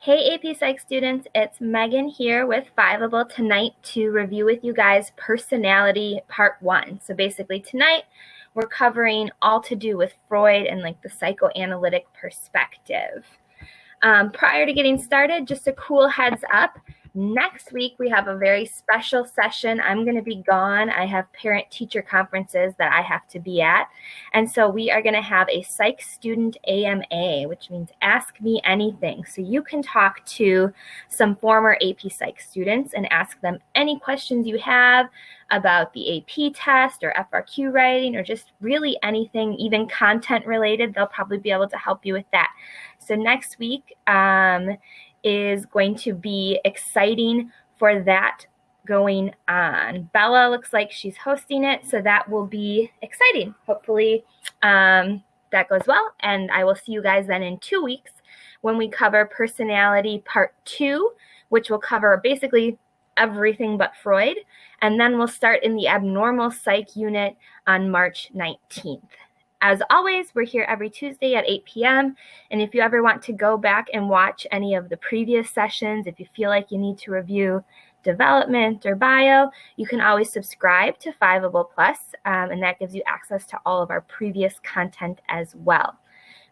Hey AP Psych students, it's Megan here with Fiveable tonight to review with you guys Personality Part 1. So basically tonight we're covering all to do with Freud and like the psychoanalytic perspective. Prior to getting started, just a cool heads up. Next week, we have a very special session. I'm going to be gone. I have parent-teacher conferences that I have to be at. And so we are going to have a Psych Student AMA, which means Ask Me Anything. So you can talk to some former AP Psych students and ask them any questions you have about the AP test or FRQ writing or just really anything, even content related. They'll probably be able to help you with that. So next week is going to be exciting for that going on. Bella looks like she's hosting it, so that will be exciting. Hopefully that goes well, and I will see you guys then in 2 weeks when we cover Personality Part 2, which will cover basically everything but Freud, and then we'll start in the Abnormal Psych unit on March 19th. As always, we're here every Tuesday at 8 p.m. And if you ever want to go back and watch any of the previous sessions, if you feel like you need to review development or bio, you can always subscribe to Fiveable Plus, and that gives you access to all of our previous content as well.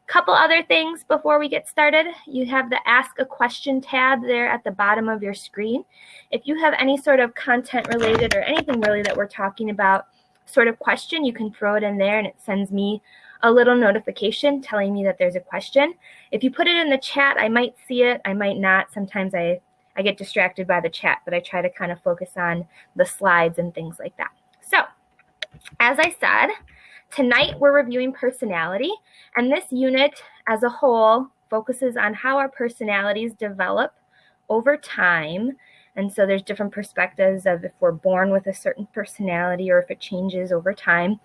Couple other things before we get started. You have the Ask a Question tab there at the bottom of your screen. If you have any sort of content related or anything really that we're talking about sort of question, you can throw it in there and it sends me a little notification telling me that there's a question. If you put it in the chat, I might see it, I might not. Sometimes I get distracted by the chat, but I try to kind of focus on the slides and things like that. So, as I said, tonight we're reviewing personality, and this unit as a whole focuses on how our personalities develop over time. And so there's different perspectives of if we're born with a certain personality or if it changes over time.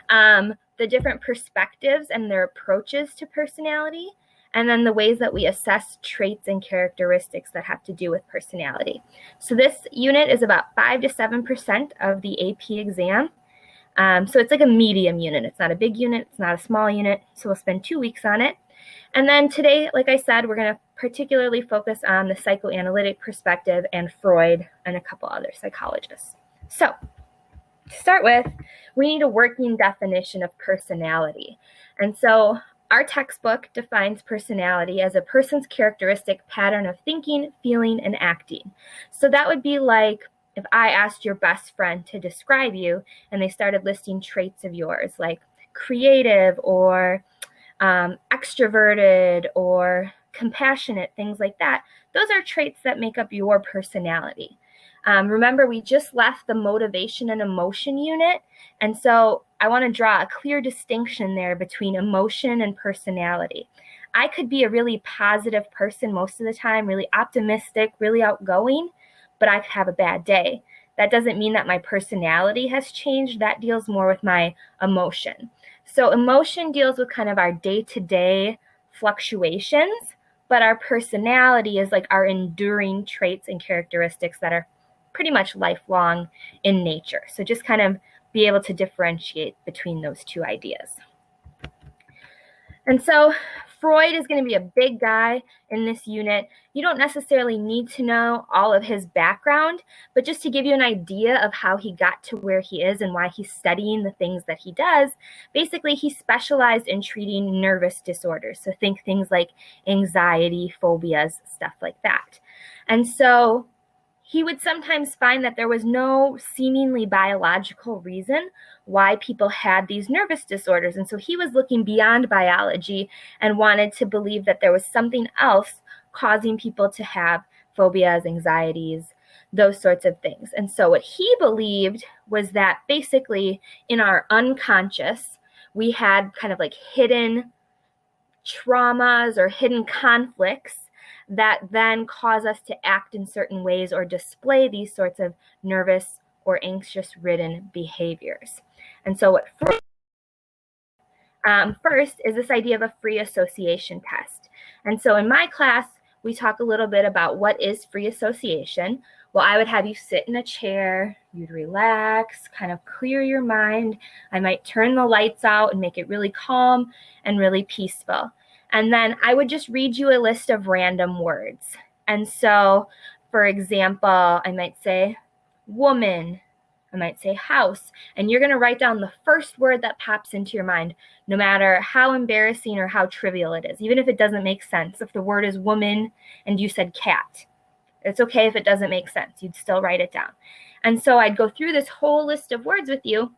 The different perspectives and their approaches to personality, and then the ways that we assess traits and characteristics that have to do with personality. So this unit is about 5 to 7% of the AP exam. So it's like a medium unit. It's not a big unit. It's not a small unit. So we'll spend 2 weeks on it. And then today, like I said, we're going to particularly focus on the psychoanalytic perspective and Freud and a couple other psychologists. So to start with, we need a working definition of personality. And so our textbook defines personality as a person's characteristic pattern of thinking, feeling, and acting. So that would be like if I asked your best friend to describe you and they started listing traits of yours like creative or extroverted or compassionate, things like that. Those are traits that make up your personality. Remember, we just left the motivation and emotion unit, and so I want to draw a clear distinction there between emotion and personality. I could be a really positive person most of the time, really optimistic, really outgoing, but I could have a bad day. That doesn't mean that my personality has changed. That deals more with my emotion. So emotion deals with kind of our day-to-day fluctuations, but our personality is like our enduring traits and characteristics that are pretty much lifelong in nature. So just kind of be able to differentiate between those two ideas. And so Freud is going to be a big guy in this unit. You don't necessarily need to know all of his background, but just to give you an idea of how he got to where he is and why he's studying the things that he does, basically he specialized in treating nervous disorders. So think things like anxiety, phobias, stuff like that. And so he would sometimes find that there was no seemingly biological reason why people had these nervous disorders. And so he was looking beyond biology and wanted to believe that there was something else causing people to have phobias, anxieties, those sorts of things. And so what he believed was that basically in our unconscious, we had kind of like hidden traumas or hidden conflicts that then cause us to act in certain ways or display these sorts of nervous or anxious-ridden behaviors. And so what Freud first is this idea of a free association test. And so in my class, we talk a little bit about what is free association. Well, I would have you sit in a chair, you'd relax, kind of clear your mind. I might turn the lights out and make it really calm and really peaceful. And then I would just read you a list of random words. And so, for example, I might say woman, I might say house, and you're going to write down the first word that pops into your mind, no matter how embarrassing or how trivial it is, even if it doesn't make sense. If the word is woman and you said cat, it's okay if it doesn't make sense. You'd still write it down. And so I'd go through this whole list of words with you.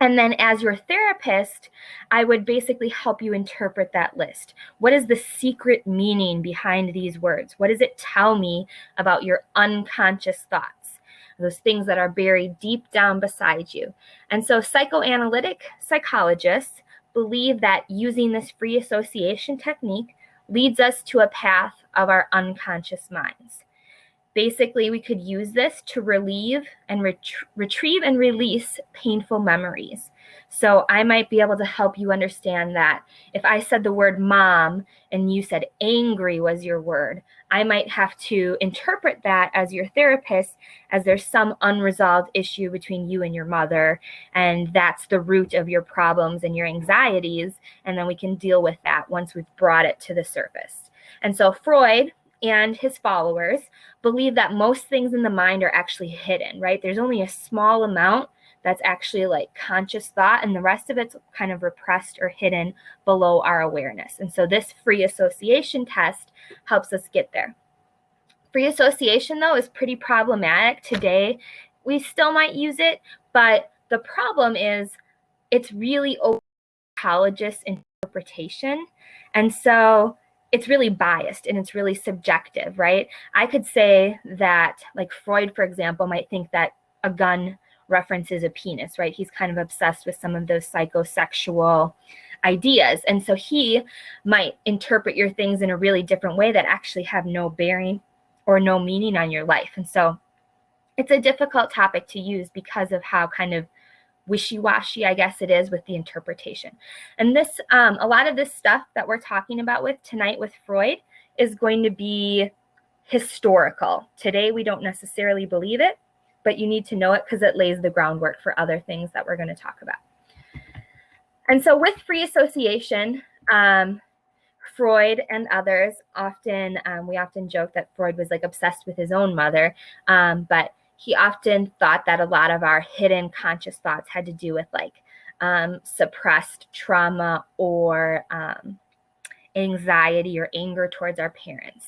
And then as your therapist, I would basically help you interpret that list. What is the secret meaning behind these words? What does it tell me about your unconscious thoughts? Those things that are buried deep down beside you. And so psychoanalytic psychologists believe that using this free association technique leads us to a path of our unconscious minds. Basically, we could use this to relieve and retrieve and release painful memories. So I might be able to help you understand that if I said the word mom and you said angry was your word, I might have to interpret that as your therapist as there's some unresolved issue between you and your mother, and that's the root of your problems and your anxieties, and then we can deal with that once we've brought it to the surface. And so Freud and his followers believe that most things in the mind are actually hidden, right? There's only a small amount that's actually like conscious thought, and the rest of it's kind of repressed or hidden below our awareness. And so this free association test helps us get there. Free association, though, is pretty problematic today. We still might use it, but the problem is it's really open to psychologists' interpretation. And so it's really biased and it's really subjective, right? I could say that, like Freud, for example, might think that a gun references a penis, right? He's kind of obsessed with some of those psychosexual ideas. And so he might interpret your things in a really different way that actually have no bearing or no meaning on your life. And so it's a difficult topic to use because of how kind of wishy-washy, I guess it is, with the interpretation. And this, a lot of this stuff that we're talking about with tonight with Freud is going to be historical. Today, we don't necessarily believe it, but you need to know it because it lays the groundwork for other things that we're going to talk about. And so with free association, Freud and others often, we often joke that Freud was like obsessed with his own mother, but he often thought that a lot of our hidden conscious thoughts had to do with like suppressed trauma or anxiety or anger towards our parents.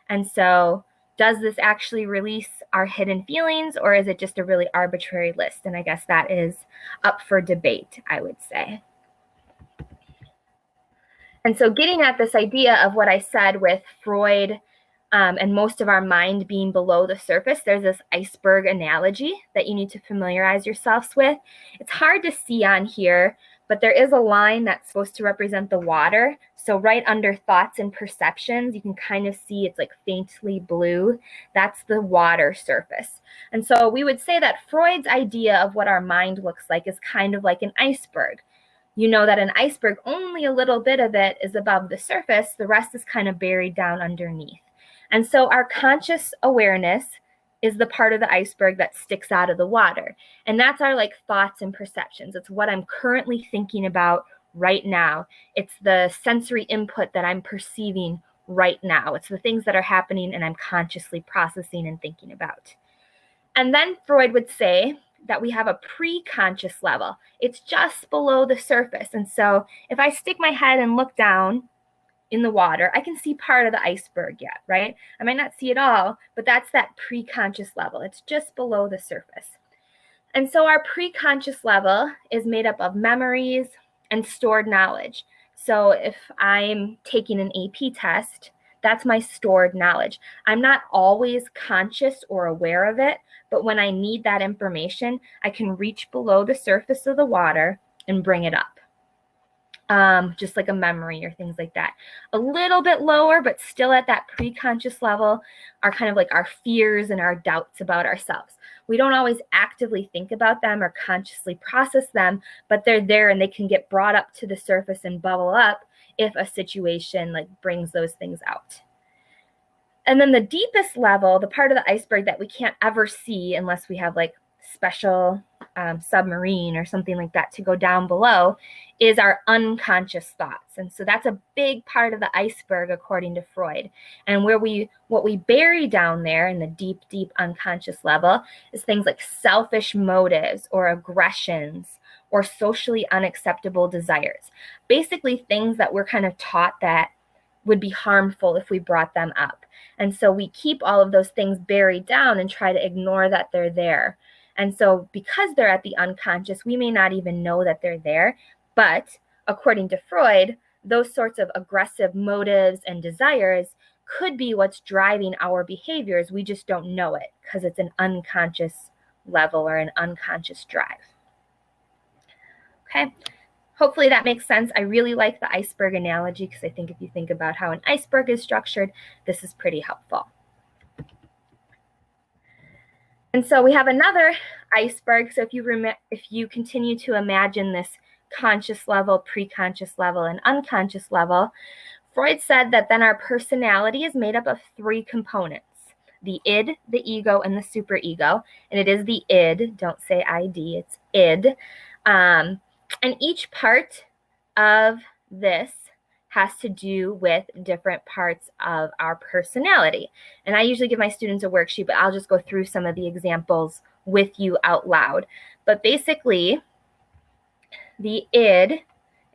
And so does this actually release our hidden feelings, or is it just a really arbitrary list? And I guess that is up for debate, I would say. And so getting at this idea of what I said with Freud and most of our mind being below the surface, there's this iceberg analogy that you need to familiarize yourselves with. It's hard to see on here, but there is a line that's supposed to represent the water. So right under thoughts and perceptions, you can kind of see it's like faintly blue. That's the water surface. And so we would say that Freud's idea of what our mind looks like is kind of like an iceberg. You know that an iceberg, only a little bit of it is above the surface. The rest is kind of buried down underneath. And so our conscious awareness is the part of the iceberg that sticks out of the water. And that's our like thoughts and perceptions. It's what I'm currently thinking about right now. It's the sensory input that I'm perceiving right now. It's the things that are happening and I'm consciously processing and thinking about. And then Freud would say that we have a pre-conscious level. It's just below the surface. And so if I stick my head and look down in the water, I can see part of the iceberg yet, right? I might not see it all, but that's that pre-conscious level. It's just below the surface. And so our pre-conscious level is made up of memories and stored knowledge. So if I'm taking an AP test, that's my stored knowledge. I'm not always conscious or aware of it, but when I need that information, I can reach below the surface of the water and bring it up. Just like a memory or things like that. A little bit lower, but still at that pre-conscious level are kind of like our fears and our doubts about ourselves. We don't always actively think about them or consciously process them, but they're there and they can get brought up to the surface and bubble up if a situation like brings those things out. And then the deepest level, the part of the iceberg that we can't ever see unless we have like special submarine or something like that to go down below is our unconscious thoughts. And so that's a big part of the iceberg, according to Freud. And what we bury down there in the deep, deep unconscious level is things like selfish motives or aggressions or socially unacceptable desires. Basically things that we're kind of taught that would be harmful if we brought them up. And so we keep all of those things buried down and try to ignore that they're there. And so because they're at the unconscious, we may not even know that they're there. But according to Freud, those sorts of aggressive motives and desires could be what's driving our behaviors. We just don't know it because it's an unconscious level or an unconscious drive. Okay. Hopefully that makes sense. I really like the iceberg analogy because I think if you think about how an iceberg is structured, this is pretty helpful. And so we have another iceberg. So if you continue to imagine this conscious level, preconscious level, and unconscious level, Freud said that then our personality is made up of three components: the id, the ego, and the superego. And it is the id, don't say ID, it's id. And each part of this has to do with different parts of our personality. And I usually give my students a worksheet, but I'll just go through some of the examples with you out loud. But basically, the id,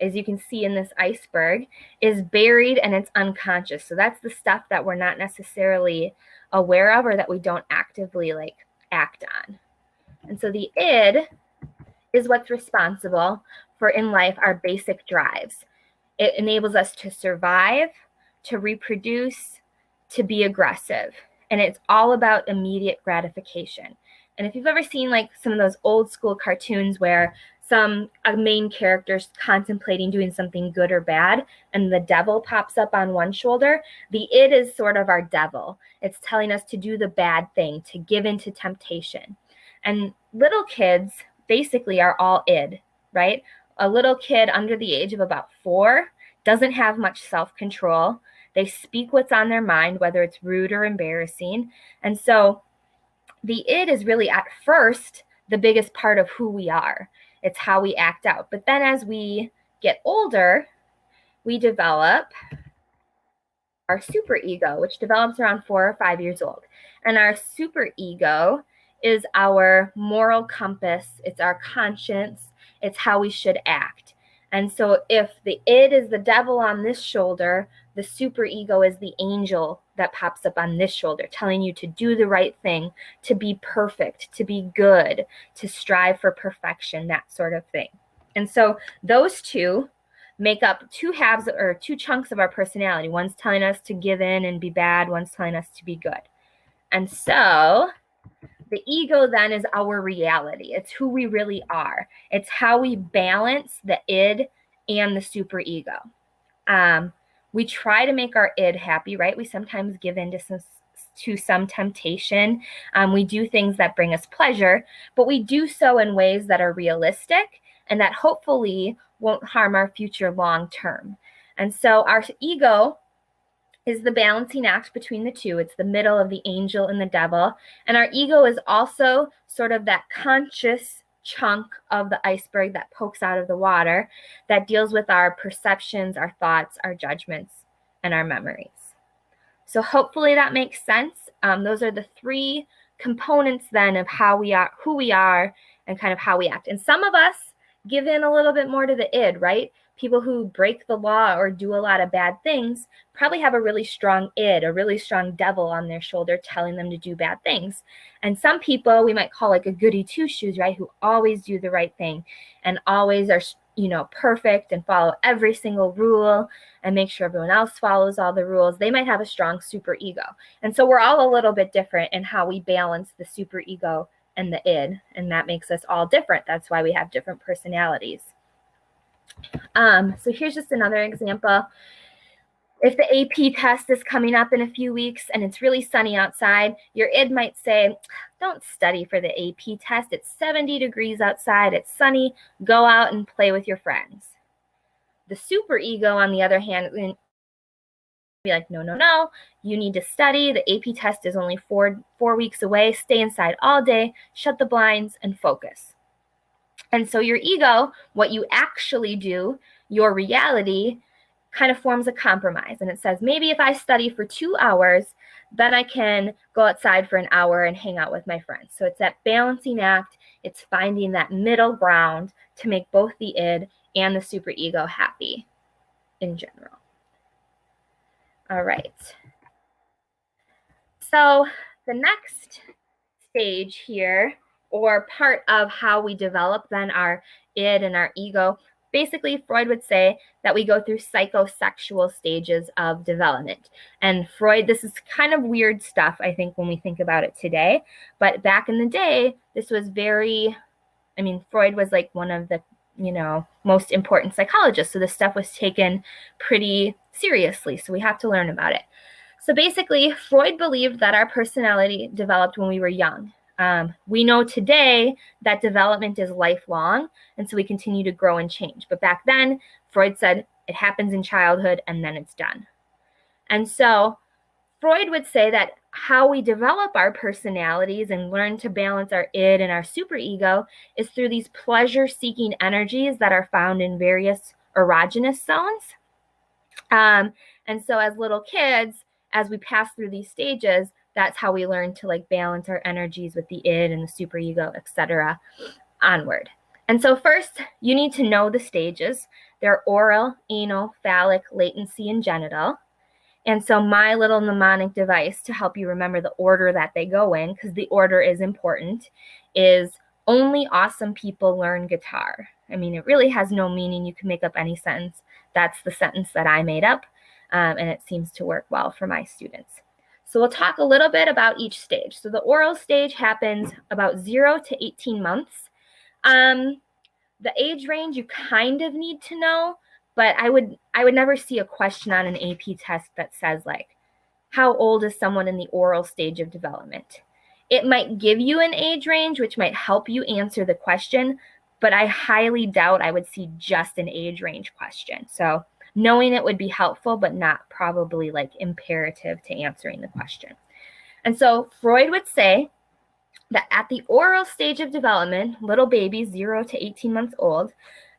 as you can see in this iceberg, is buried and it's unconscious. So that's the stuff that we're not necessarily aware of or that we don't actively act on. And so the id is what's responsible for in life our basic drives. It enables us to survive, to reproduce, to be aggressive. And it's all about immediate gratification. And if you've ever seen some of those old school cartoons where a main character's contemplating doing something good or bad, and the devil pops up on one shoulder, the id is sort of our devil. It's telling us to do the bad thing, to give in to temptation. And little kids basically are all id, right? A little kid under the age of about 4 doesn't have much self-control. They speak what's on their mind, whether it's rude or embarrassing. And so the id is really at first the biggest part of who we are. It's how we act out. But then as we get older, we develop our superego, which develops around 4 or 5 years old. And our superego is our moral compass. It's our conscience. It's how we should act. And so if the id is the devil on this shoulder, the superego is the angel that pops up on this shoulder, telling you to do the right thing, to be perfect, to be good, to strive for perfection, that sort of thing. And so those two make up two halves or two chunks of our personality. One's telling us to give in and be bad. One's telling us to be good. And so the ego then is our reality. It's who we really are. It's how we balance the id and the superego. We try to make our id happy, right? We sometimes give in to some temptation. We do things that bring us pleasure, but we do so in ways that are realistic and that hopefully won't harm our future long term. And so our ego is the balancing act between the two. It's the middle of the angel and the devil. And our ego is also sort of that conscious chunk of the iceberg that pokes out of the water that deals with our perceptions, our thoughts, our judgments, and our memories. So hopefully that makes sense. Those are the three components then of how we are, who we are, and kind of how we act. And some of us give in a little bit more to the id, right? People who break the law or do a lot of bad things probably have a really strong id, a really strong devil on their shoulder telling them to do bad things. And some people we might call like a goody two-shoes, right? Who always do the right thing and always are, perfect and follow every single rule and make sure everyone else follows all the rules. They might have a strong superego. And so we're all a little bit different in how we balance the superego and the id, and that makes us all different. That's why we have different personalities. So here's just another example. If the AP test is coming up in a few weeks and it's really sunny outside, your id might say, don't study for the AP test. It's 70 degrees outside. It's sunny. Go out and play with your friends. The superego, on the other hand, will be like, no, you need to study. The AP test is only four weeks away. Stay inside all day, shut the blinds, and focus. And so your ego, what you actually do, your reality, kind of forms a compromise. And it says, maybe if I study for 2 hours, then I can go outside for an hour and hang out with my friends. So it's that balancing act. It's finding that middle ground to make both the id and the superego happy in general. All right. So the next stage here, or part of how we develop then our id and our ego, basically Freud would say that we go through psychosexual stages of development. And Freud, this is kind of weird stuff, I think, when we think about it today. But back in the day, this was very, I mean, Freud was like one of the, most important psychologists. So this stuff was taken pretty seriously. So we have to learn about it. So basically, Freud believed that our personality developed when we were young. We know today that development is lifelong, and so we continue to grow and change. But back then, Freud said it happens in childhood and then it's done. And so Freud would say that how we develop our personalities and learn to balance our id and our superego is through these pleasure-seeking energies that are found in various erogenous zones. And so as little kids, as we pass through these stages, that's how we learn to like balance our energies with the id and the superego, etc., onward. And so first, you need to know the stages. They're oral, anal, phallic, latency, and genital. And so my little mnemonic device to help you remember the order that they go in, because the order is important, is only awesome people learn guitar. I mean, it really has no meaning. You can make up any sentence. That's the sentence that I made up, and it seems to work well for my students. So we'll talk a little bit about each stage. So the oral stage happens about 0 to 18 months. The age range you kind of need to know, but I would never see a question on an AP test that says like, how old is someone in the oral stage of development? It might give you an age range, which might help you answer the question, but I highly doubt I would see just an age range question. So knowing it would be helpful, but not probably like imperative to answering the question. And so Freud would say that at the oral stage of development, little babies 0 to 18 months old,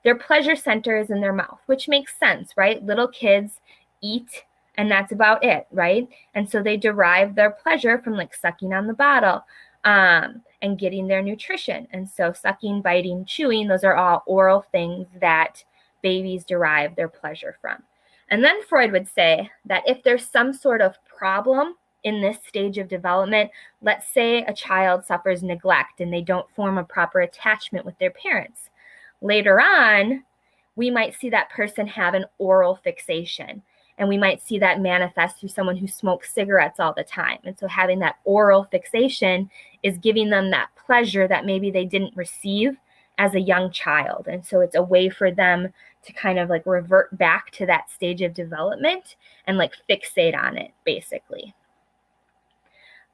their pleasure center is in their mouth, which makes sense, right? Little kids eat and that's about it, right? And so they derive their pleasure from like sucking on the bottle and getting their nutrition. And so sucking, biting, chewing, those are all oral things that babies derive their pleasure from. And then Freud would say that if there's some sort of problem in this stage of development, let's say a child suffers neglect and they don't form a proper attachment with their parents. Later on, we might see that person have an oral fixation, and we might see that manifest through someone who smokes cigarettes all the time. And so having that oral fixation is giving them that pleasure that maybe they didn't receive as a young child. And so it's a way for them to kind of like revert back to that stage of development and like fixate on it, basically.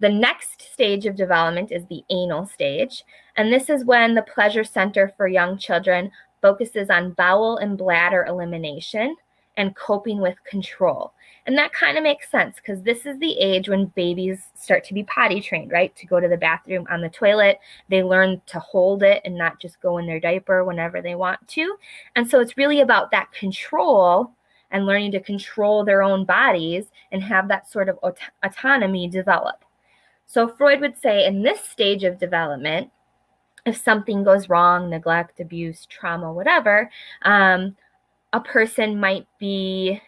The next stage of development is the anal stage, and this is when the pleasure center for young children focuses on bowel and bladder elimination and coping with control. And that kind of makes sense because this is the age when babies start to be potty trained, right? To go to the bathroom on the toilet. They learn to hold it and not just go in their diaper whenever they want to. And so it's really about that control and learning to control their own bodies and have that sort of autonomy develop. So Freud would say in this stage of development, if something goes wrong, neglect, abuse, trauma, whatever, a person might be,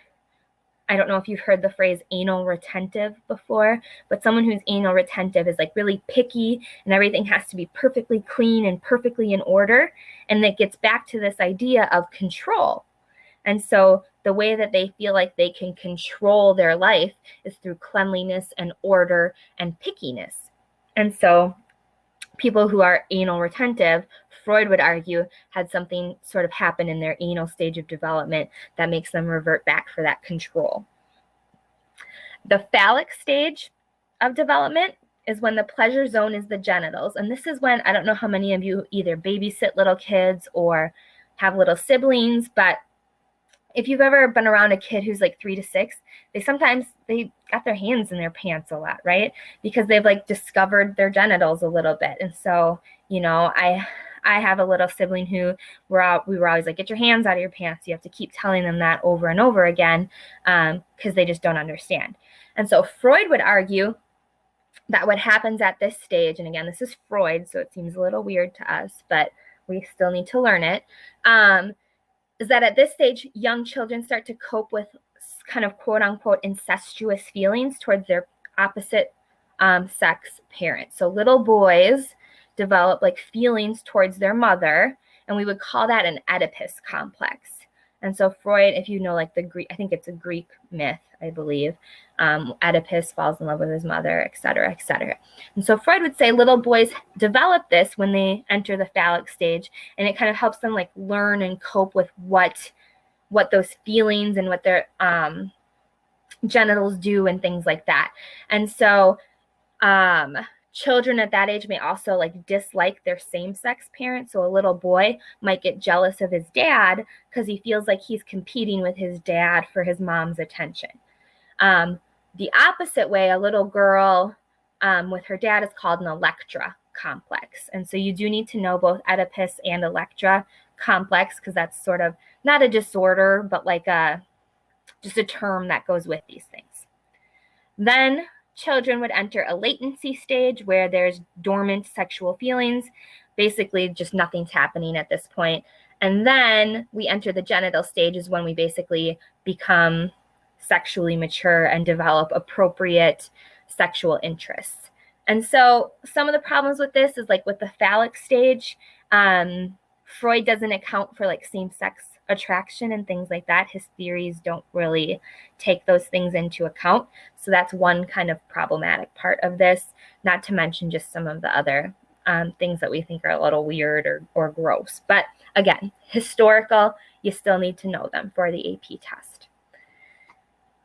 I don't know if you've heard the phrase anal retentive before, but someone who's anal retentive is like really picky and everything has to be perfectly clean and perfectly in order. And that gets back to this idea of control. And so the way that they feel like they can control their life is through cleanliness and order and pickiness. And so people who are anal retentive, Freud would argue, had something sort of happen in their anal stage of development that makes them revert back for that control. The phallic stage of development is when the pleasure zone is the genitals. And this is when, I don't know how many of you either babysit little kids or have little siblings, but if you've ever been around a kid who's like 3 to 6, they got their hands in their pants a lot, right? Because they've like discovered their genitals a little bit. And so, I have a little sibling who we were always like, get your hands out of your pants. You have to keep telling them that over and over again because they just don't understand. And so Freud would argue that what happens at this stage, and again, this is Freud, so it seems a little weird to us, but we still need to learn it, is that at this stage, young children start to cope with kind of quote unquote incestuous feelings towards their opposite sex parents. So little boys develop like feelings towards their mother, and we would call that an Oedipus complex. And so Freud, if you know like the Greek, I think it's a Greek myth, I believe, Oedipus falls in love with his mother, et cetera, et cetera. And so Freud would say little boys develop this when they enter the phallic stage, and it kind of helps them like learn and cope with what those feelings and what their genitals do and things like that. And so children at that age may also like dislike their same-sex parents. So a little boy might get jealous of his dad because he feels like he's competing with his dad for his mom's attention. The opposite way, a little girl with her dad is called an Electra complex. And so you do need to know both Oedipus and Electra complex because that's sort of not a disorder, but like just a term that goes with these things. Then children would enter a latency stage where there's dormant sexual feelings. Basically, just nothing's happening at this point. And then we enter the genital stage is when we basically become sexually mature and develop appropriate sexual interests. And so some of the problems with this is like with the phallic stage, Freud doesn't account for like same-sex attraction and things like that. His theories don't really take those things into account. So that's one kind of problematic part of this, not to mention just some of the other things that we think are a little weird or gross. But again, historical, you still need to know them for the AP test.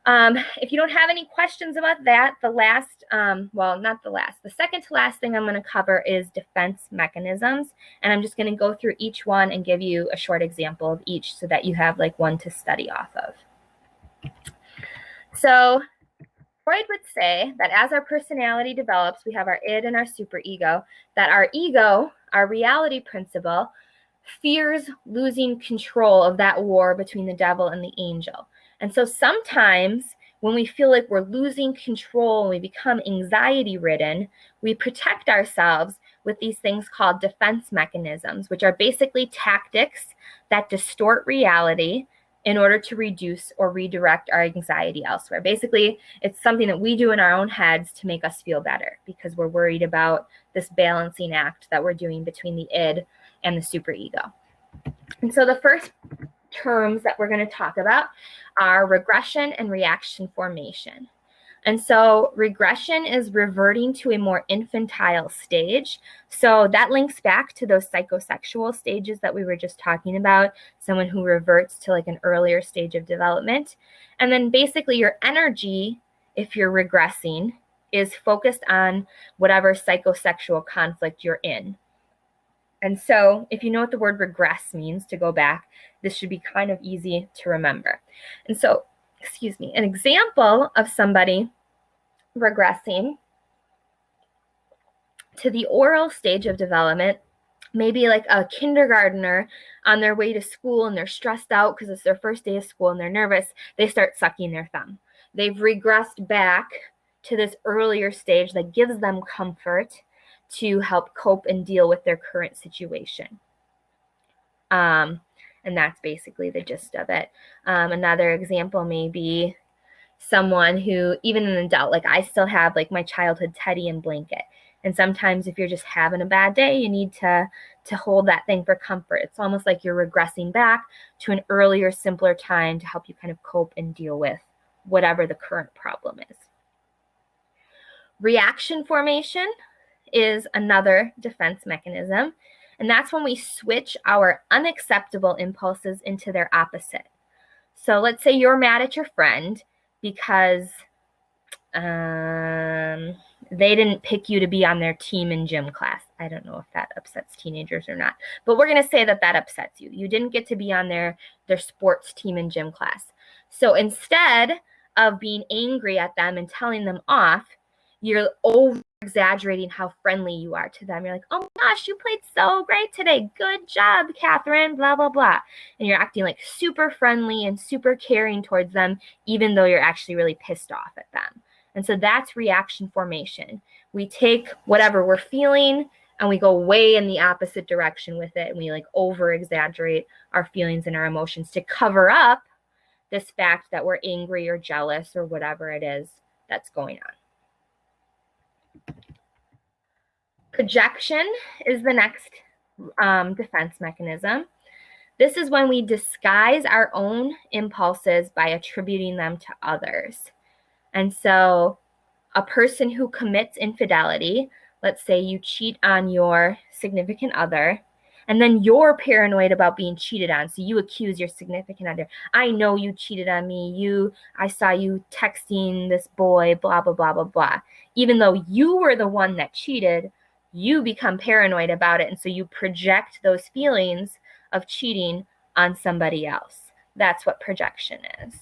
If you don't have any questions about that, the second to last thing I'm going to cover is defense mechanisms. And I'm just going to go through each one and give you a short example of each so that you have like one to study off of. So Freud would say that as our personality develops, we have our id and our superego, that our ego, our reality principle, fears losing control of that war between the devil and the angel. And so sometimes when we feel like we're losing control and we become anxiety-ridden, we protect ourselves with these things called defense mechanisms, which are basically tactics that distort reality in order to reduce or redirect our anxiety elsewhere. Basically, it's something that we do in our own heads to make us feel better because we're worried about this balancing act that we're doing between the id and the superego. And so the first terms that we're going to talk about are regression and reaction formation. And so regression is reverting to a more infantile stage. So that links back to those psychosexual stages that we were just talking about, someone who reverts to like an earlier stage of development. And then basically your energy, if you're regressing, is focused on whatever psychosexual conflict you're in. And so if you know what the word regress means, to go back, this should be kind of easy to remember. And so, an example of somebody regressing to the oral stage of development, maybe like a kindergartner on their way to school and they're stressed out because it's their first day of school and they're nervous, they start sucking their thumb. They've regressed back to this earlier stage that gives them comfort to help cope and deal with their current situation. And that's basically the gist of it. Another example may be someone who, even an adult, like I still have like my childhood teddy and blanket. And sometimes if you're just having a bad day, you need to hold that thing for comfort. It's almost like you're regressing back to an earlier, simpler time to help you kind of cope and deal with whatever the current problem is. Reaction formation is another defense mechanism, and that's when we switch our unacceptable impulses into their opposite. So let's say you're mad at your friend because they didn't pick you to be on their team in gym class. I don't know if that upsets teenagers or not, but we're going to say that that upsets you. You didn't get to be on their sports team in gym class. So instead of being angry at them and telling them off, you're over exaggerating how friendly you are to them. You're like, oh my gosh, you played so great today. Good job, Catherine, blah, blah, blah. And you're acting like super friendly and super caring towards them, even though you're actually really pissed off at them. And so that's reaction formation. We take whatever we're feeling and we go way in the opposite direction with it. And we like over exaggerate our feelings and our emotions to cover up this fact that we're angry or jealous or whatever it is that's going on. Projection is the next defense mechanism. This is when we disguise our own impulses by attributing them to others. And so a person who commits infidelity, let's say you cheat on your significant other, and then you're paranoid about being cheated on. So you accuse your significant other. I know you cheated on me. I saw you texting this boy, blah, blah, blah, blah, blah. Even though you were the one that cheated, you become paranoid about it. And so you project those feelings of cheating on somebody else. That's what projection is.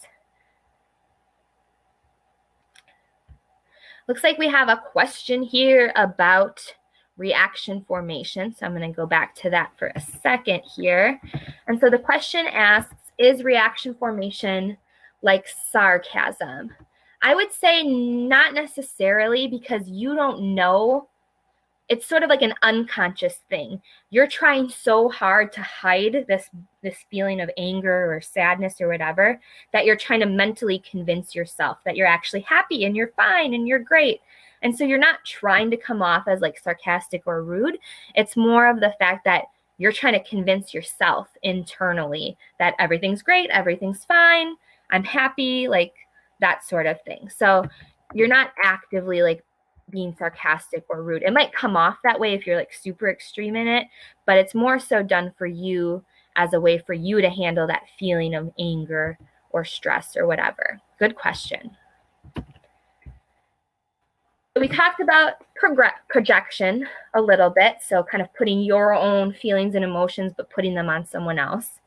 Looks like we have a question here about reaction formation. So I'm going to go back to that for a second here. And so the question asks, is reaction formation like sarcasm? I would say not necessarily, because you don't know. It's sort of like an unconscious thing. You're trying so hard to hide this feeling of anger or sadness or whatever, that you're trying to mentally convince yourself that you're actually happy and you're fine and you're great. And so you're not trying to come off as like sarcastic or rude. It's more of the fact that you're trying to convince yourself internally that everything's great, everything's fine, I'm happy, like that sort of thing. So you're not actively like being sarcastic or rude. It might come off that way if you're like super extreme in it, but it's more so done for you as a way for you to handle that feeling of anger or stress or whatever. Good question. We talked about projection a little bit, so kind of putting your own feelings and emotions, but putting them on someone else.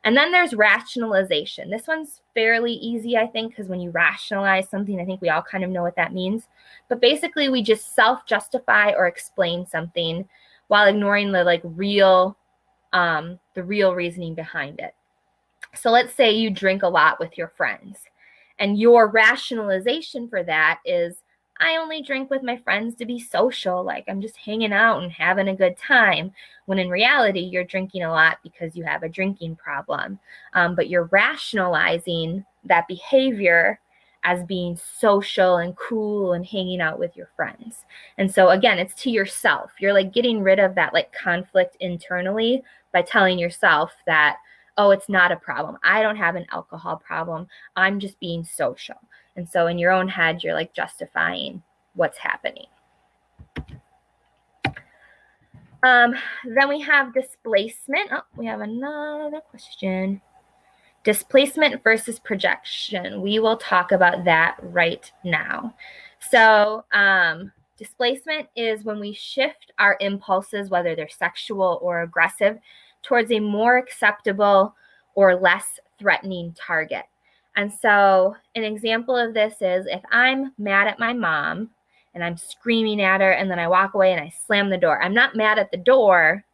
And then there's rationalization. This one's fairly easy, I think, because when you rationalize something, I think we all kind of know what that means. But basically, we just self-justify or explain something while ignoring the real reasoning behind it. So let's say you drink a lot with your friends, and your rationalization for that is, I only drink with my friends to be social, like I'm just hanging out and having a good time, when in reality you're drinking a lot because you have a drinking problem. But you're rationalizing that behavior as being social and cool and hanging out with your friends. And so again, it's to yourself. You're like getting rid of that like conflict internally by telling yourself that, oh, it's not a problem. I don't have an alcohol problem. I'm just being social. And so in your own head, you're like justifying what's happening. Then we have displacement. Oh, we have another question. Displacement versus projection. We will talk about that right now. So displacement is when we shift our impulses, whether they're sexual or aggressive, towards a more acceptable or less threatening target. And so an example of this is if I'm mad at my mom and I'm screaming at her and then I walk away and I slam the door. I'm not mad at the door,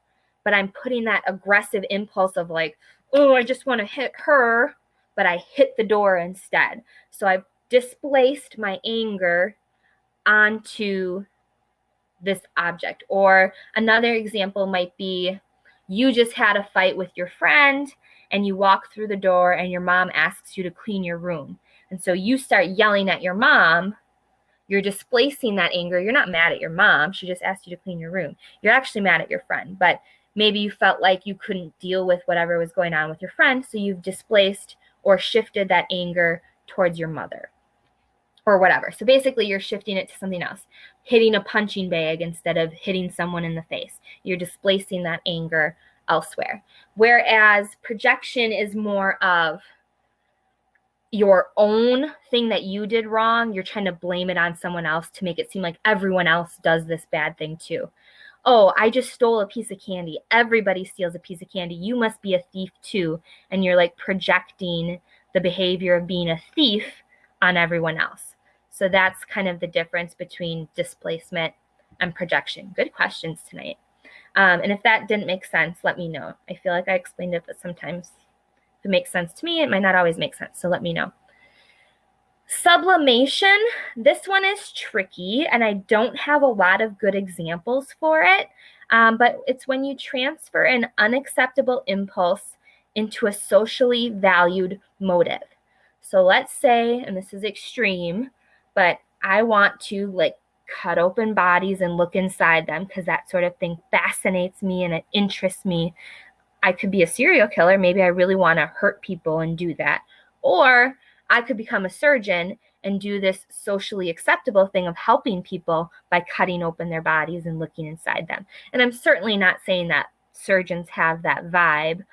but I'm putting that aggressive impulse of like, oh, I just want to hit her, but I hit the door instead. So I've displaced my anger onto this object. Or another example might be you just had a fight with your friend and you walk through the door and your mom asks you to clean your room. And so you start yelling at your mom. You're displacing that anger. You're not mad at your mom. She just asked you to clean your room. You're actually mad at your friend. But maybe you felt like you couldn't deal with whatever was going on with your friend. So you've displaced or shifted that anger towards your mother or whatever. So basically you're shifting it to something else. Hitting a punching bag instead of hitting someone in the face. You're displacing that anger elsewhere. Whereas projection is more of your own thing that you did wrong. You're trying to blame it on someone else to make it seem like everyone else does this bad thing too. Oh, I just stole a piece of candy. Everybody steals a piece of candy. You must be a thief too. And you're like projecting the behavior of being a thief on everyone else. So that's kind of the difference between displacement and projection. Good questions tonight. And if that didn't make sense, let me know. I feel like I explained it, but sometimes if it makes sense to me, it might not always make sense. So let me know. Sublimation, this one is tricky, and I don't have a lot of good examples for it, but it's when you transfer an unacceptable impulse into a socially valued motive. So let's say, and this is extreme, but I want to like cut open bodies and look inside them because that sort of thing fascinates me and it interests me. I could be a serial killer. Maybe I really want to hurt people and do that. Or I could become a surgeon and do this socially acceptable thing of helping people by cutting open their bodies and looking inside them. And I'm certainly not saying that surgeons have that vibe,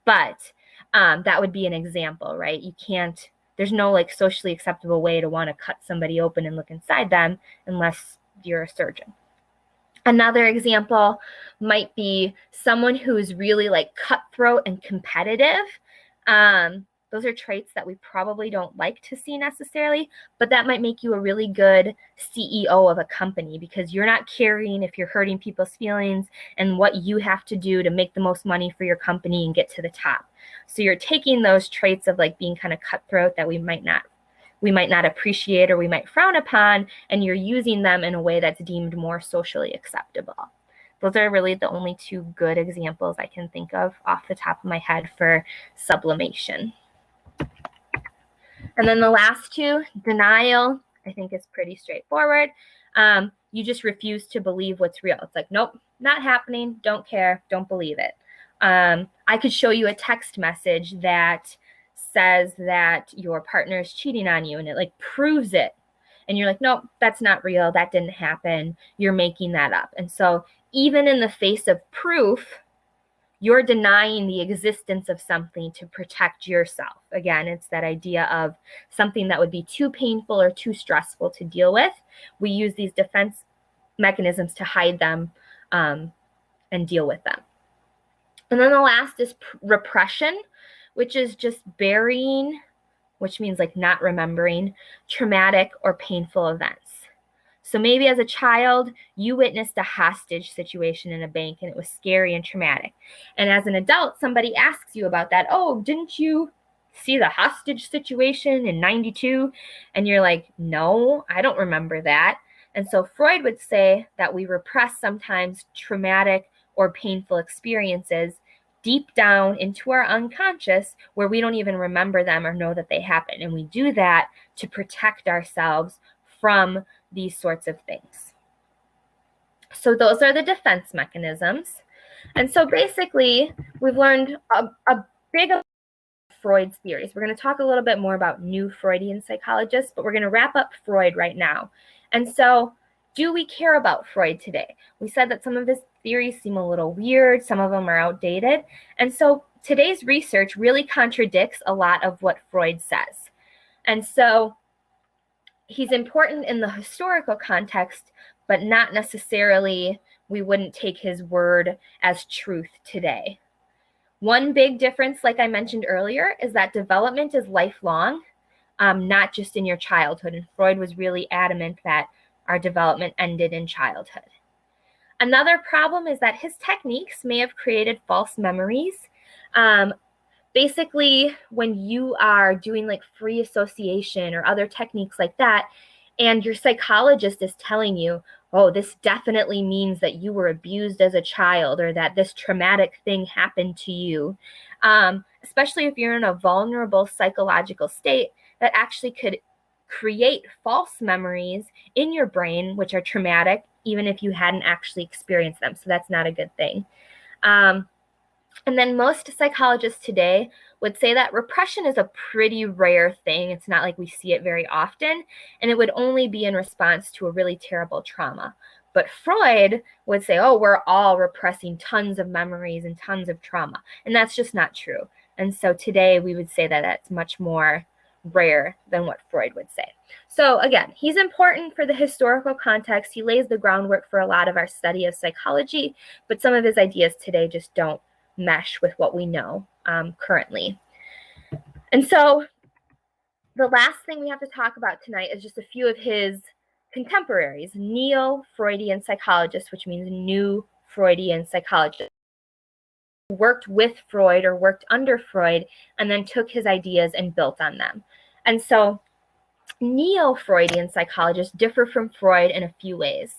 but that would be an example, right? You can't, there's no like socially acceptable way to want to cut somebody open and look inside them unless you're a surgeon. Another example might be someone who's really like cutthroat and competitive. Those are traits that we probably don't like to see necessarily, but that might make you a really good CEO of a company because you're not caring if you're hurting people's feelings and what you have to do to make the most money for your company and get to the top. So you're taking those traits of like being kind of cutthroat that we might not appreciate or we might frown upon, and you're using them in a way that's deemed more socially acceptable. Those are really the only two good examples I can think of off the top of my head for sublimation. And then the last two, denial, I think is pretty straightforward. You just refuse to believe what's real. It's like, nope, not happening, don't care, don't believe it. I could show you a text message that says that your partner is cheating on you and it like proves it. And you're like, nope, that's not real, that didn't happen, you're making that up. And so even in the face of proof, you're denying the existence of something to protect yourself. Again, it's that idea of something that would be too painful or too stressful to deal with. We use these defense mechanisms to hide them and deal with them. And then the last is repression, which is just burying, which means like not remembering, traumatic or painful events. So maybe as a child, you witnessed a hostage situation in a bank and it was scary and traumatic. And as an adult, somebody asks you about that. Oh, didn't you see the hostage situation in '92? And you're like, no, I don't remember that. And so Freud would say that we repress sometimes traumatic or painful experiences deep down into our unconscious where we don't even remember them or know that they happen. And we do that to protect ourselves from these sorts of things. So those are the defense mechanisms. And so basically, we've learned a big amount of Freud's theories. We're going to talk a little bit more about new Freudian psychologists, but we're going to wrap up Freud right now. And so do we care about Freud today? We said that some of his theories seem a little weird, some of them are outdated. And so today's research really contradicts a lot of what Freud says. And so he's important in the historical context, but not necessarily, we wouldn't take his word as truth today. One big difference, like I mentioned earlier, is that development is lifelong, not just in your childhood. And Freud was really adamant that our development ended in childhood. Another problem is that his techniques may have created false memories. Basically, when you are doing like free association or other techniques like that, and your psychologist is telling you, oh, this definitely means that you were abused as a child or that this traumatic thing happened to you, especially if you're in a vulnerable psychological state, that actually could create false memories in your brain, which are traumatic, even if you hadn't actually experienced them. So that's not a good thing. And then most psychologists today would say that repression is a pretty rare thing. It's not like we see it very often, and it would only be in response to a really terrible trauma. But Freud would say, oh, we're all repressing tons of memories and tons of trauma. And that's just not true. And so today we would say that that's much more rare than what Freud would say. So again, he's important for the historical context. He lays the groundwork for a lot of our study of psychology, but some of his ideas today just don't mesh with what we know currently. And so The last thing we have to talk about tonight is just a few of his contemporaries, Neo-Freudian psychologists, which means new Freudian psychologists, who worked with Freud or worked under Freud and then took his ideas and built on them. And so Neo-Freudian psychologists differ from Freud in a few ways.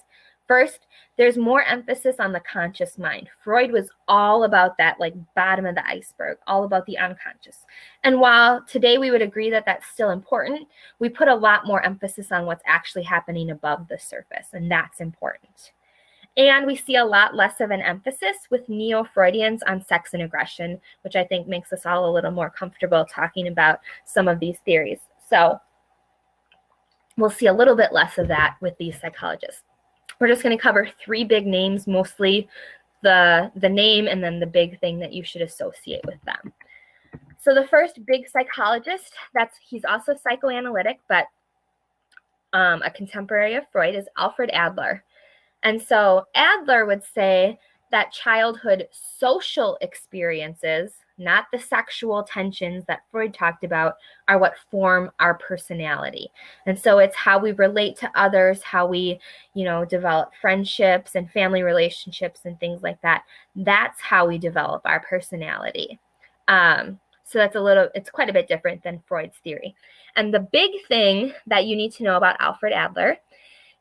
First, there's more emphasis on the conscious mind. Freud was all about that, like, bottom of the iceberg, all about the unconscious. And while today we would agree that that's still important, we put a lot more emphasis on what's actually happening above the surface, and that's important. And we see a lot less of an emphasis with Neo-Freudians on sex and aggression, which I think makes us all a little more comfortable talking about some of these theories. So we'll see a little bit less of that with these psychologists. We're just going to cover three big names, mostly the name and then the big thing that you should associate with them. So the first big psychologist, he's also psychoanalytic, but a contemporary of Freud, is Alfred Adler. And so Adler would say that childhood social experiences, not the sexual tensions that Freud talked about, are what form our personality. And so it's how we relate to others, how we, develop friendships and family relationships and things like that. That's how we develop our personality. So it's quite a bit different than Freud's theory. And the big thing that you need to know about Alfred Adler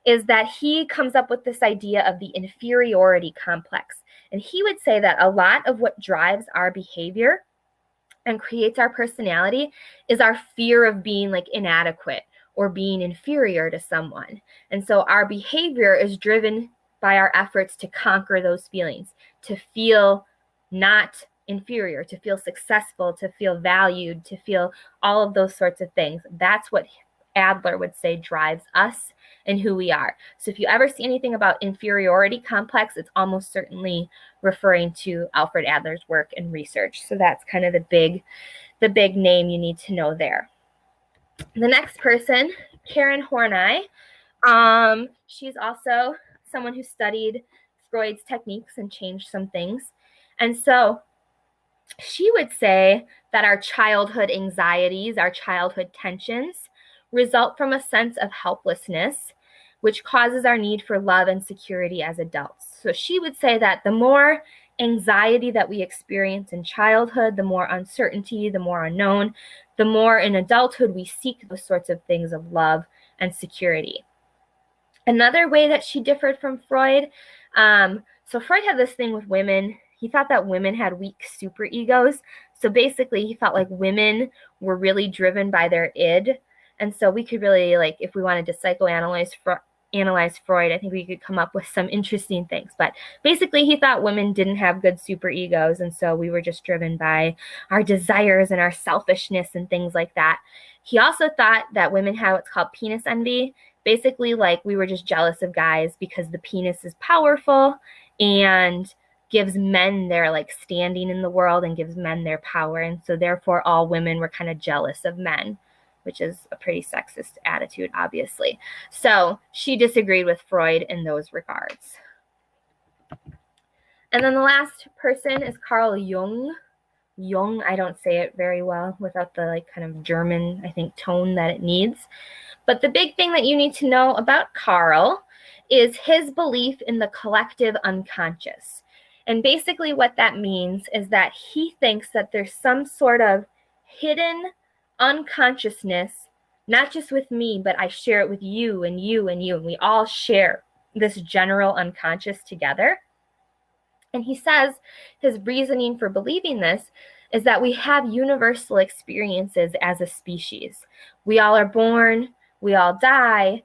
is that he comes up with this idea of the inferiority complex. And he would say that a lot of what drives our behavior and creates our personality is our fear of being like inadequate or being inferior to someone. And so our behavior is driven by our efforts to conquer those feelings, to feel not inferior, to feel successful, to feel valued, to feel all of those sorts of things. That's what Adler would say drives us and who we are. So if you ever see anything about inferiority complex, it's almost certainly referring to Alfred Adler's work and research. So that's kind of the big name you need to know there. The next person, Karen Horney, she's also someone who studied Freud's techniques and changed some things. And so she would say that our childhood anxieties, our childhood tensions, result from a sense of helplessness, which causes our need for love and security as adults. So she would say that the more anxiety that we experience in childhood, the more uncertainty, the more unknown, the more in adulthood we seek those sorts of things of love and security. Another way that she differed from Freud, so Freud had this thing with women. He thought that women had weak superegos. So basically, he felt like women were really driven by their id. And so we could really, if we wanted to psychoanalyze Freud, I think we could come up with some interesting things. But basically, he thought women didn't have good superegos, and so we were just driven by our desires and our selfishness and things like that. He also thought that women had what's called penis envy. Basically, we were just jealous of guys because the penis is powerful and gives men their standing in the world and gives men their power. And so therefore, all women were kind of jealous of men, which is a pretty sexist attitude, obviously. So she disagreed with Freud in those regards. And then the last person is Carl Jung. Jung, I don't say it very well without the kind of German, I think, tone that it needs. But the big thing that you need to know about Carl is his belief in the collective unconscious. And basically what that means is that he thinks that there's some sort of hidden unconsciousness, not just with me, but I share it with you and you and you, and we all share this general unconscious together. And he says his reasoning for believing this is that we have universal experiences as a species. We all are born, we all die,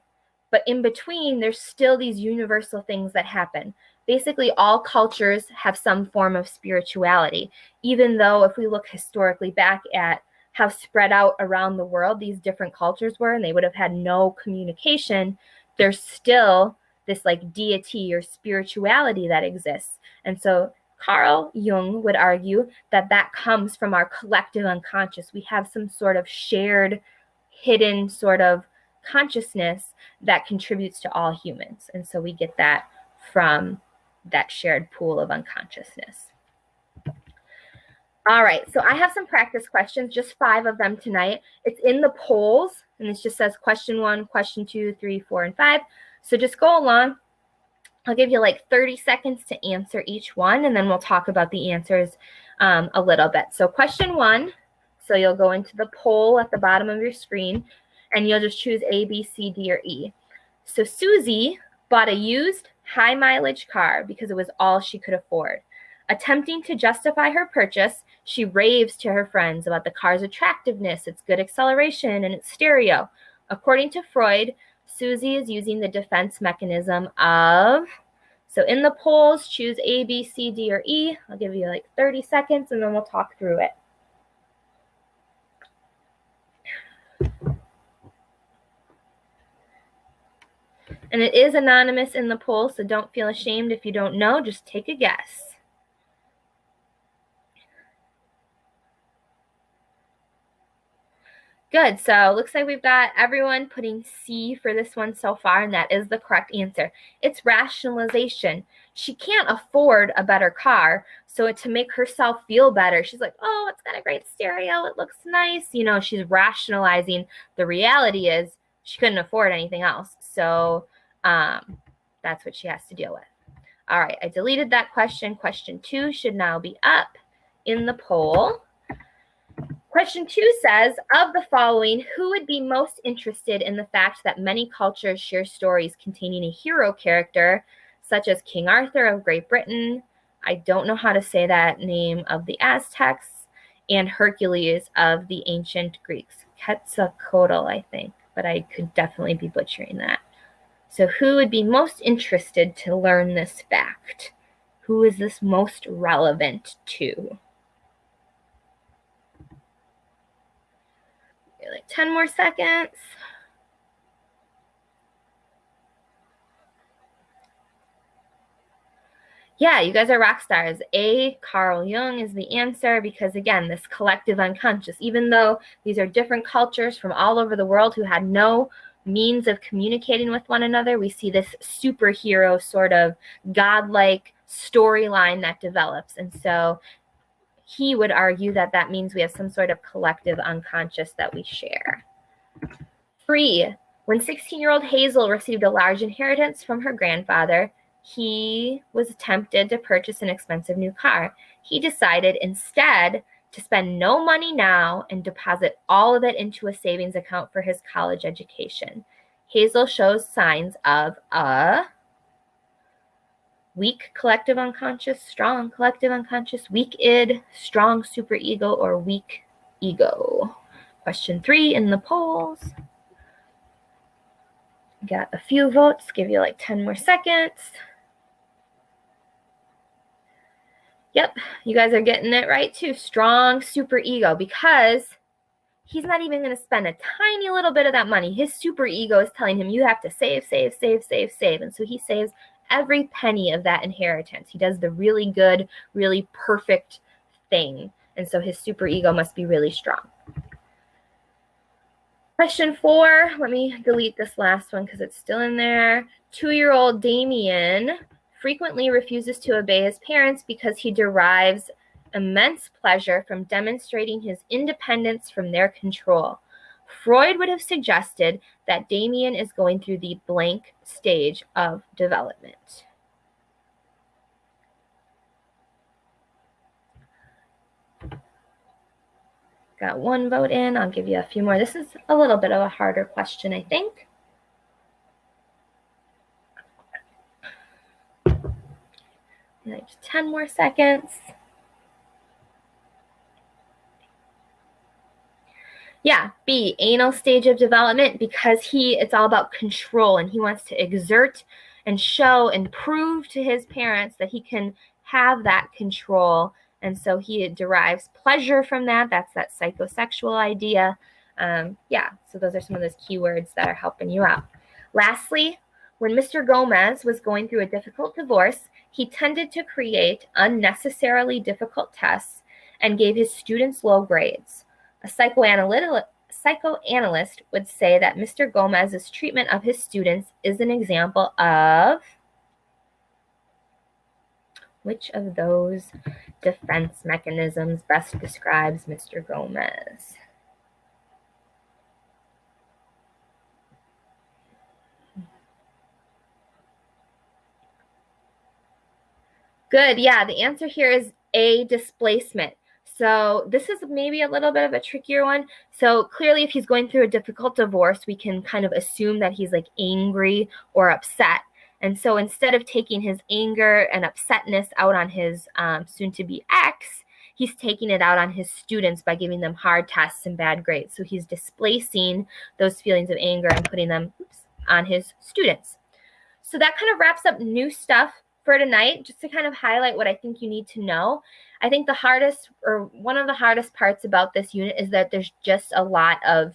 but in between, there's still these universal things that happen. Basically, all cultures have some form of spirituality, even though if we look historically back at how spread out around the world these different cultures were, and they would have had no communication, there's still this deity or spirituality that exists. And so Carl Jung would argue that that comes from our collective unconscious. We have some sort of shared, hidden sort of consciousness that contributes to all humans. And so we get that from that shared pool of unconsciousness. All right, so I have some practice questions, just 5 of them tonight. It's in the polls, and it just says question 1, question 2, 3, 4, and 5. So just go along. I'll give you like 30 seconds to answer each one, and then we'll talk about the answers a little bit. So question 1, so you'll go into the poll at the bottom of your screen, and you'll just choose A, B, C, D, or E. So Susie bought a used high-mileage car because it was all she could afford. Attempting to justify her purchase, she raves to her friends about the car's attractiveness, its good acceleration, and its stereo. According to Freud, Susie is using the defense mechanism of, so in the polls, choose A, B, C, D, or E. I'll give you like 30 seconds and then we'll talk through it. And it is anonymous in the poll, so don't feel ashamed if you don't know, just take a guess. Good, so looks like we've got everyone putting C for this one so far, and that is the correct answer. It's rationalization. She can't afford a better car, so to make herself feel better, she's like, oh, it's got a great stereo, it looks nice. You know, she's rationalizing. The reality is she couldn't afford anything else, so that's what she has to deal with. All right, I deleted that question. Question 2 should now be up in the poll. Question 2 says, of the following, who would be most interested in the fact that many cultures share stories containing a hero character, such as King Arthur of Great Britain, I don't know how to say that name, of the Aztecs, and Hercules of the ancient Greeks? Quetzalcoatl, I think, but I could definitely be butchering that. So who would be most interested to learn this fact? Who is this most relevant to? Like 10 more seconds. Yeah, you guys are rock stars. A, Carl Jung is the answer because, again, this collective unconscious, even though these are different cultures from all over the world who had no means of communicating with one another, we see this superhero sort of godlike storyline that develops. And so he would argue that that means we have some sort of collective unconscious that we share. 3, when 16-year-old Hazel received a large inheritance from her grandfather, he was tempted to purchase an expensive new car. He decided instead to spend no money now and deposit all of it into a savings account for his college education. Hazel shows signs of a weak collective unconscious, strong collective unconscious, weak id, strong superego, or weak ego. Question 3 in the polls. Got a few votes, give you like 10 more seconds. Yep, you guys are getting it right too. Strong superego, because he's not even going to spend a tiny little bit of that money. His superego is telling him you have to save, save, save, save, save. And so he saves every penny of that inheritance. He does the really good, really perfect thing. And so his superego must be really strong. Question 4, let me delete this last one because it's still in there. 2-year-old Damien frequently refuses to obey his parents because he derives immense pleasure from demonstrating his independence from their control. Freud would have suggested that Damien is going through the blank stage of development. Got 1 vote in. I'll give you a few more. This is a little bit of a harder question, I think. Like 10 more seconds. Yeah, B, anal stage of development, because it's all about control, and he wants to exert and show and prove to his parents that he can have that control. And so he derives pleasure from that. That's that psychosexual idea. Yeah, so those are some of those keywords that are helping you out. Lastly, when Mr. Gomez was going through a difficult divorce, he tended to create unnecessarily difficult tests and gave his students low grades. A psychoanalyst would say that Mr. Gomez's treatment of his students is an example of Which of those defense mechanisms best describes Mr. Gomez? Good. Yeah, the answer here is A, displacement. So this is maybe a little bit of a trickier one. So clearly, if he's going through a difficult divorce, we can kind of assume that he's like angry or upset. And so instead of taking his anger and upsetness out on his soon-to-be ex, he's taking it out on his students by giving them hard tests and bad grades. So he's displacing those feelings of anger and putting them on his students. So that kind of wraps up new stuff for tonight, just to kind of highlight what I think you need to know. I think the hardest, or one of the hardest parts about this unit is that there's just a lot of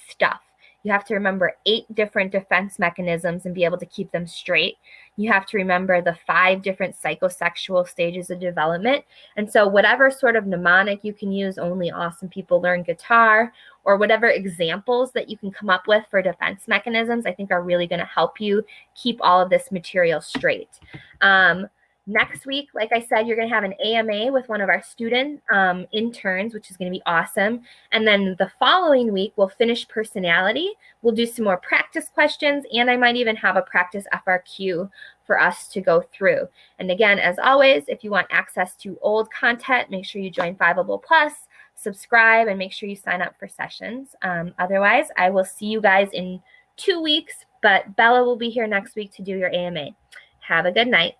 stuff. You have to remember 8 different defense mechanisms and be able to keep them straight. You have to remember the 5 different psychosexual stages of development. And so whatever sort of mnemonic you can use, only awesome people learn guitar, or whatever examples that you can come up with for defense mechanisms, I think are really going to help you keep all of this material straight. Next week, like I said, you're going to have an AMA with one of our student interns, which is going to be awesome. And then the following week, we'll finish personality. We'll do some more practice questions, and I might even have a practice FRQ for us to go through. And again, as always, if you want access to old content, make sure you join Fiveable Plus, subscribe, and make sure you sign up for sessions. Otherwise, I will see you guys in 2 weeks, but Bella will be here next week to do your AMA. Have a good night.